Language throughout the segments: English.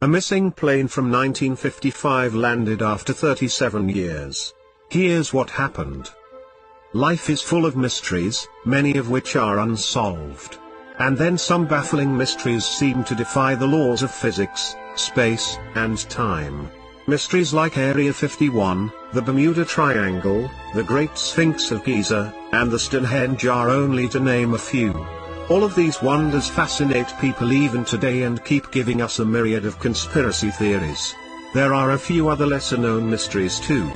A missing plane from 1955 landed after 37 years. Here's what happened. Life is full of mysteries, many of which are unsolved. And then some baffling mysteries seem to defy the laws of physics, space, and time. Mysteries like Area 51, the Bermuda Triangle, the Great Sphinx of Giza, and the Stonehenge are only to name a few. All of these wonders fascinate people even today and keep giving us a myriad of conspiracy theories. There are a few other lesser-known mysteries too.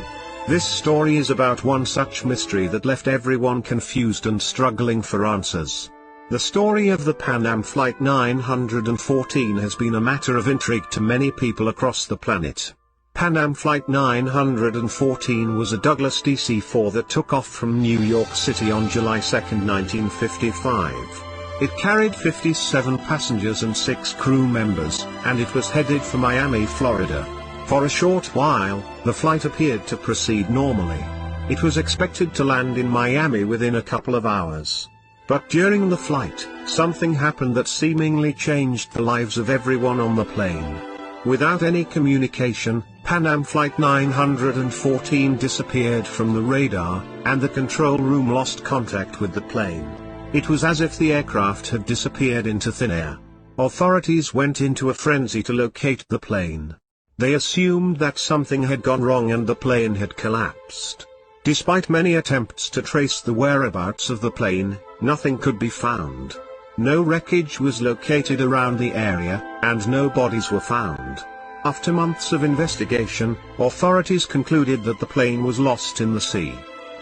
This story is about one such mystery that left everyone confused and struggling for answers. The story of the Pan Am Flight 914 has been a matter of intrigue to many people across the planet. Pan Am Flight 914 was a Douglas DC-4 that took off from New York City on July 2, 1955. It carried 57 passengers and 6 crew members, and it was headed for Miami, Florida. For a short while, the flight appeared to proceed normally. It was expected to land in Miami within a couple of hours. But during the flight, something happened that seemingly changed the lives of everyone on the plane. Without any communication, Pan Am Flight 914 disappeared from the radar, and the control room lost contact with the plane. It was as if the aircraft had disappeared into thin air. Authorities went into a frenzy to locate the plane. They assumed that something had gone wrong and the plane had collapsed. Despite many attempts to trace the whereabouts of the plane, nothing could be found. No wreckage was located around the area, and no bodies were found. After months of investigation, authorities concluded that the plane was lost in the sea.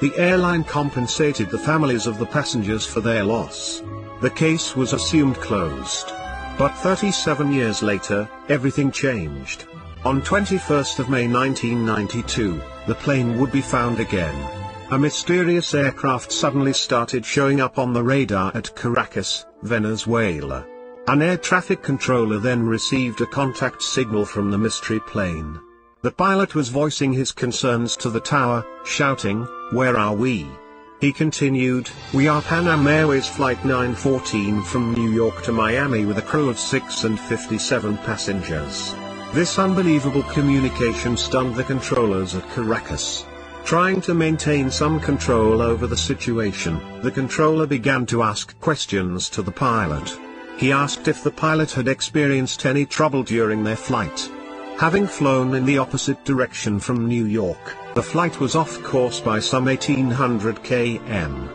The airline compensated the families of the passengers for their loss. The case was assumed closed. But 37 years later, everything changed. On 21st of May 1992, the plane would be found again. A mysterious aircraft suddenly started showing up on the radar at Caracas, Venezuela. An air traffic controller then received a contact signal from the mystery plane. The pilot was voicing his concerns to the tower, shouting, "Where are we?" He continued, "We are Pan Am Airways Flight 914 from New York to Miami with a crew of 6 and 57 passengers." This unbelievable communication stunned the controllers at Caracas. Trying to maintain some control over the situation, the controller began to ask questions to the pilot. He asked if the pilot had experienced any trouble during their flight. Having flown in the opposite direction from New York, the flight was off course by some 1800 km.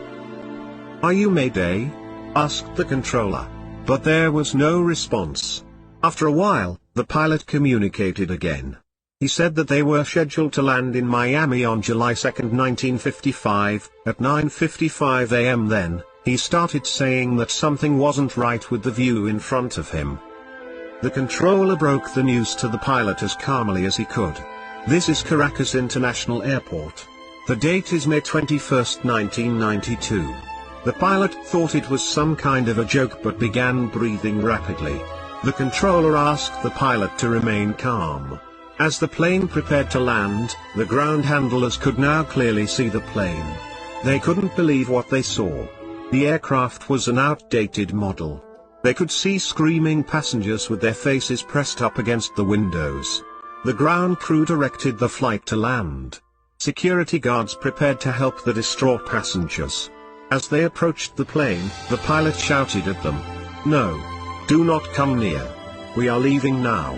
"Are you Mayday?" asked the controller. But there was no response. After a while, the pilot communicated again. He said that they were scheduled to land in Miami on July 2, 1955, at 9:55 a.m. Then, he started saying that something wasn't right with the view in front of him. The controller broke the news to the pilot as calmly as he could. "This is Caracas International Airport. The date is May 21, 1992. The pilot thought it was some kind of a joke but began breathing rapidly. The controller asked the pilot to remain calm. As the plane prepared to land, the ground handlers could now clearly see the plane. They couldn't believe what they saw. The aircraft was an outdated model. They could see screaming passengers with their faces pressed up against the windows. The ground crew directed the flight to land. Security guards prepared to help the distraught passengers. As they approached the plane, the pilot shouted at them, "No. Do not come near. We are leaving now."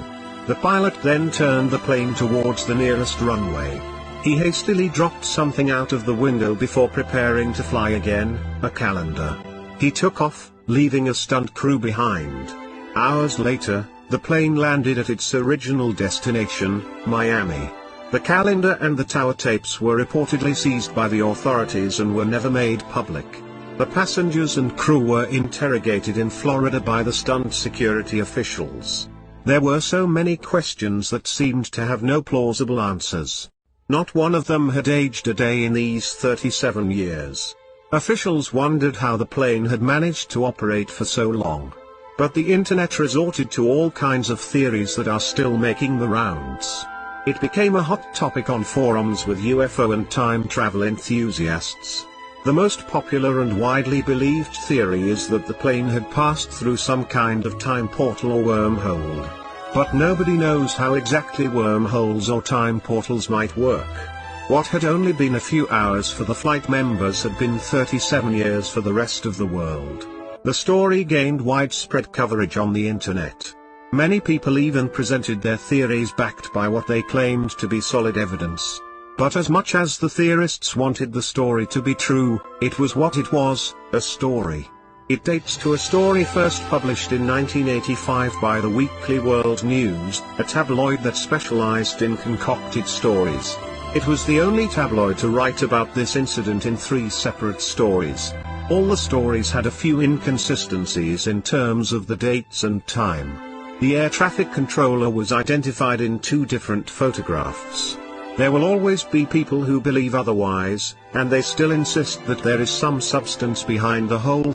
The pilot then turned the plane towards the nearest runway. He hastily dropped something out of the window before preparing to fly again, a calendar. He took off, leaving a stunt crew behind. Hours later, the plane landed at its original destination, Miami. The calendar and the tower tapes were reportedly seized by the authorities and were never made public. The passengers and crew were interrogated in Florida by the stunt security officials. There were so many questions that seemed to have no plausible answers. Not one of them had aged a day in these 37 years. Officials wondered how the plane had managed to operate for so long. But the internet resorted to all kinds of theories that are still making the rounds. It became a hot topic on forums with UFO and time travel enthusiasts. The most popular and widely believed theory is that the plane had passed through some kind of time portal or wormhole. But nobody knows how exactly wormholes or time portals might work. What had only been a few hours for the flight members had been 37 years for the rest of the world. The story gained widespread coverage on the internet. Many people even presented their theories backed by what they claimed to be solid evidence. But as much as the theorists wanted the story to be true, it was what it was, a story. It dates to a story first published in 1985 by the Weekly World News, a tabloid that specialized in concocted stories. It was the only tabloid to write about this incident in 3 separate stories. All the stories had a few inconsistencies in terms of the dates and time. The air traffic controller was identified in 2 different photographs. There will always be people who believe otherwise, and they still insist that there is some substance behind the whole